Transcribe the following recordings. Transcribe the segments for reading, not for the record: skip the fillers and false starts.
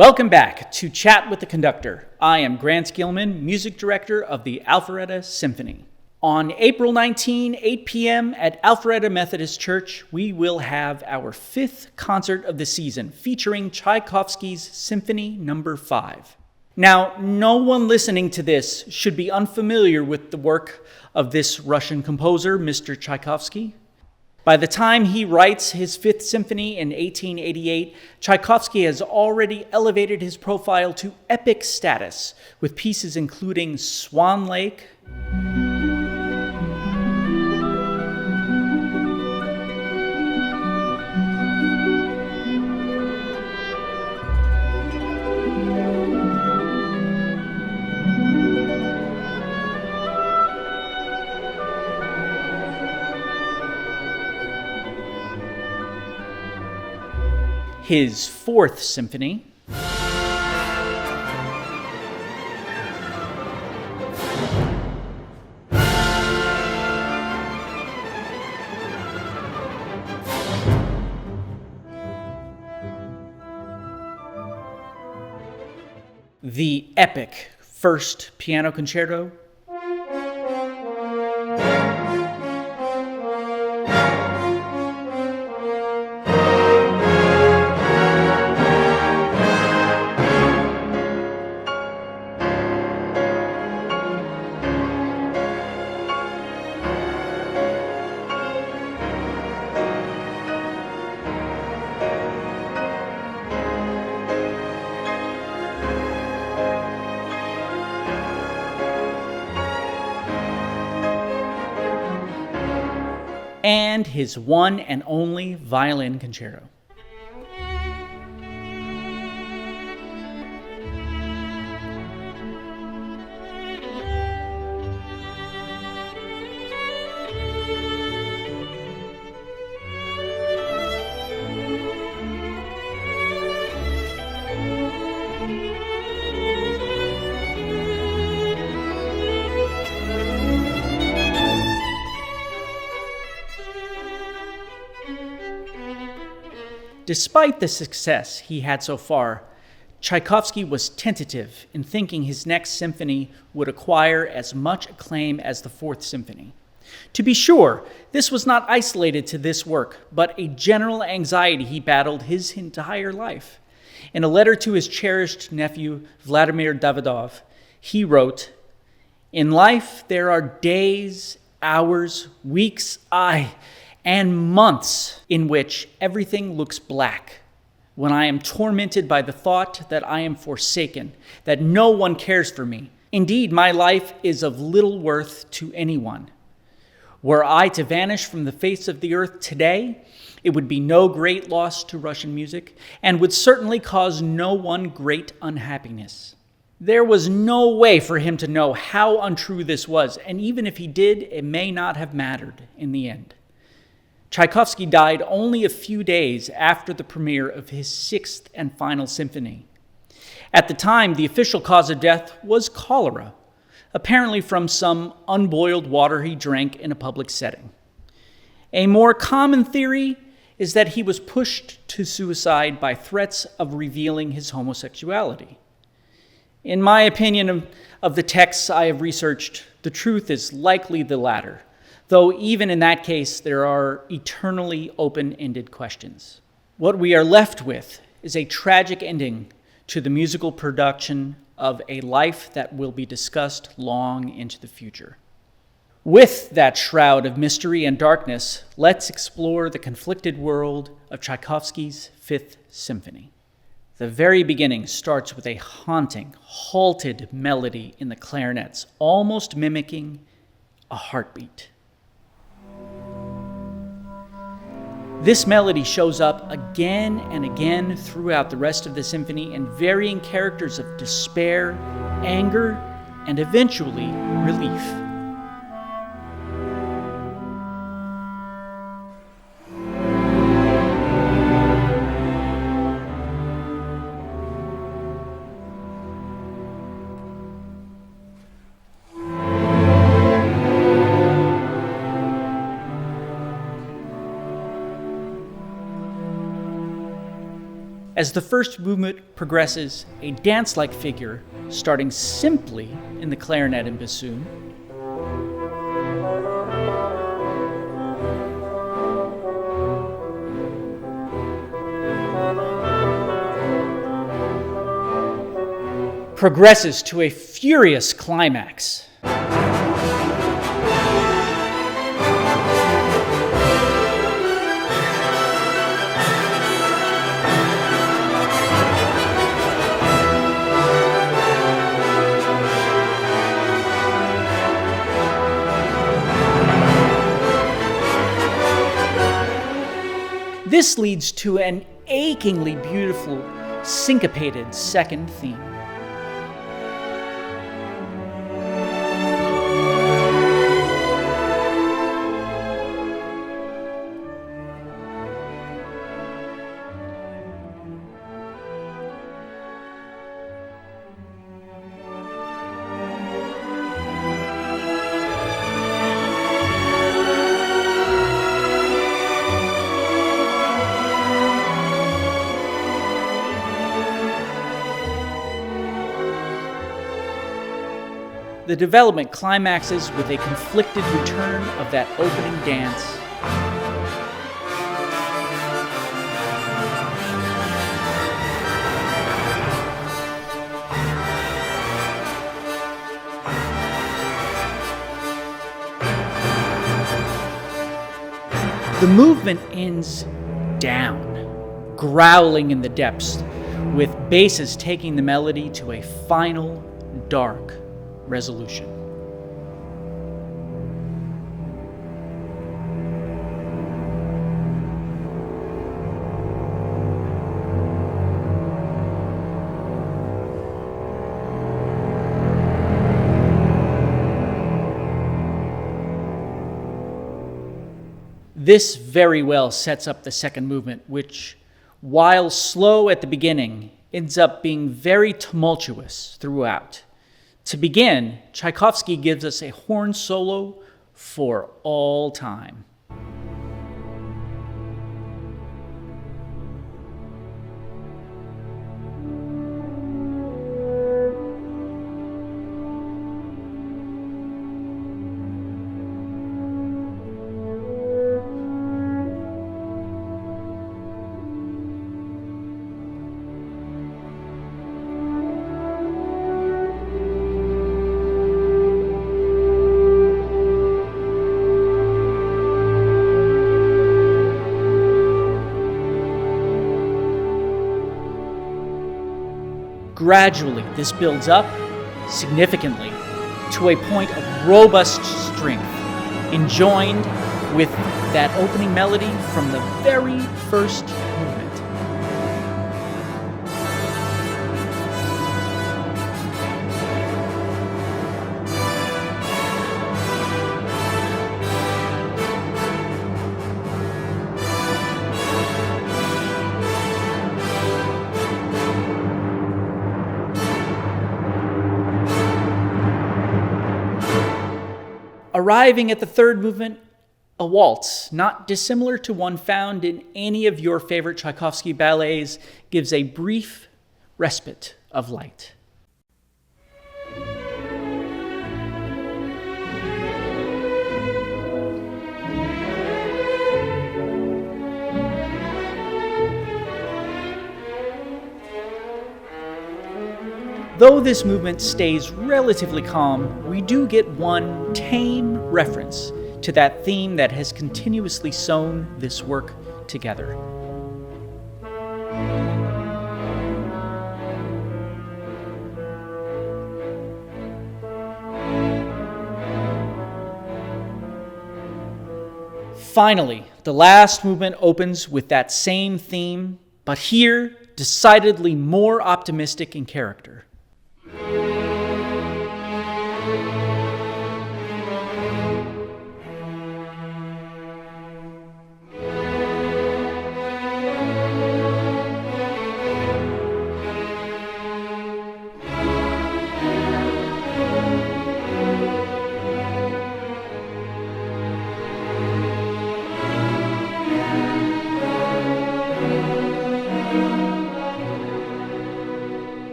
Welcome back to Chat with the Conductor. I am Grant Gilman, music director of the Alpharetta Symphony. On April 19, 8 p.m. at Alpharetta Methodist Church, we will have our 5th concert of the season featuring Tchaikovsky's Symphony No. 5. Now, no one listening to this should be unfamiliar with the work of this Russian composer, Mr. Tchaikovsky. By the time he writes his 5th symphony in 1888, Tchaikovsky has already elevated his profile to epic status, with pieces including Swan Lake, his 4th symphony, the epic 1st Piano Concerto, and his one and only violin concerto. Despite the success he had so far, Tchaikovsky was tentative in thinking his next symphony would acquire as much acclaim as the 4th symphony. To be sure, this was not isolated to this work, but a general anxiety he battled his entire life. In a letter to his cherished nephew, Vladimir Davidov, he wrote, "In life there are days, hours, weeks, and months in which everything looks black, when I am tormented by the thought that I am forsaken, that no one cares for me. Indeed, my life is of little worth to anyone. Were I to vanish from the face of the earth today, it would be no great loss to Russian music, and would certainly cause no one great unhappiness." There was no way for him to know how untrue this was, and even if he did, it may not have mattered in the end. Tchaikovsky died only a few days after the premiere of his 6th and final symphony. At the time, the official cause of death was cholera, apparently from some unboiled water he drank in a public setting. A more common theory is that he was pushed to suicide by threats of revealing his homosexuality. In my opinion of the texts I have researched, the truth is likely the latter, though even in that case, there are eternally open-ended questions. What we are left with is a tragic ending to the musical production of a life that will be discussed long into the future. With that shroud of mystery and darkness, let's explore the conflicted world of Tchaikovsky's 5th Symphony. The very beginning starts with a haunting, halted melody in the clarinets, almost mimicking a heartbeat. This melody shows up again and again throughout the rest of the symphony in varying characters of despair, anger, and eventually relief. As the first movement progresses, a dance-like figure, starting simply in the clarinet and bassoon, progresses to a furious climax. This leads to an achingly beautiful, syncopated second theme. The development climaxes with a conflicted return of that opening dance. The movement ends down, growling in the depths, with basses taking the melody to a final, dark resolution. This very well sets up the second movement, which, while slow at the beginning, ends up being very tumultuous throughout. To begin, Tchaikovsky gives us a horn solo for all time. Gradually, this builds up significantly to a point of robust strength, enjoined with that opening melody from the very first movement. Arriving at the third movement, a waltz, not dissimilar to one found in any of your favorite Tchaikovsky ballets, gives a brief respite of light. Though this movement stays relatively calm, we do get one tame reference to that theme that has continuously sewn this work together. Finally, the last movement opens with that same theme, but here decidedly more optimistic in character.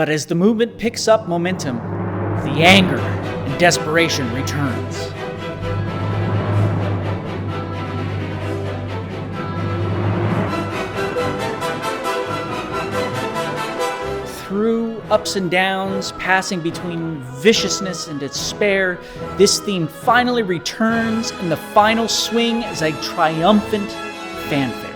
But as the movement picks up momentum, the anger and desperation returns. Through ups and downs, passing between viciousness and despair, this theme finally returns, and the final swing is a triumphant fanfare.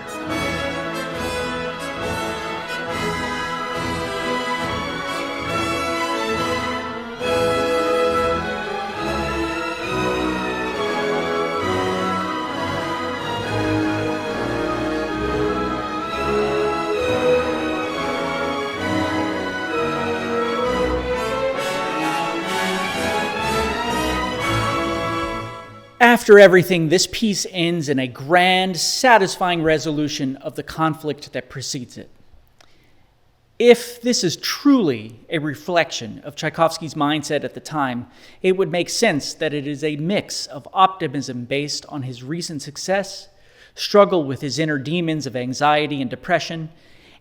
After everything, this piece ends in a grand, satisfying resolution of the conflict that precedes it. If this is truly a reflection of Tchaikovsky's mindset at the time, it would make sense that it is a mix of optimism based on his recent success, struggle with his inner demons of anxiety and depression,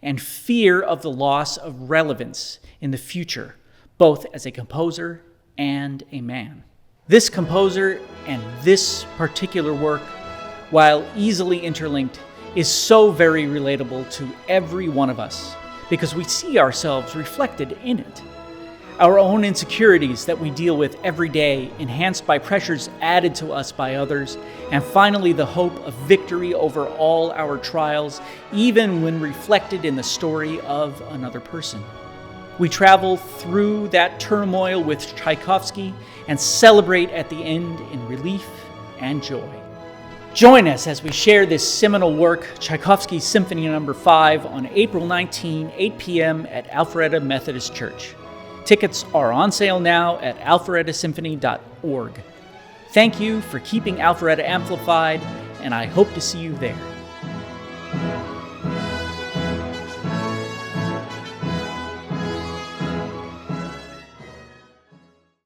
and fear of the loss of relevance in the future, both as a composer and a man. This composer and this particular work, while easily interlinked, is so very relatable to every one of us because we see ourselves reflected in it. Our own insecurities that we deal with every day, enhanced by pressures added to us by others, and finally the hope of victory over all our trials, even when reflected in the story of another person. We travel through that turmoil with Tchaikovsky and celebrate at the end in relief and joy. Join us as we share this seminal work, Tchaikovsky's Symphony No. 5, on April 19, 8 p.m. at Alpharetta Methodist Church. Tickets are on sale now at alpharettasymphony.org. Thank you for keeping Alpharetta amplified, and I hope to see you there.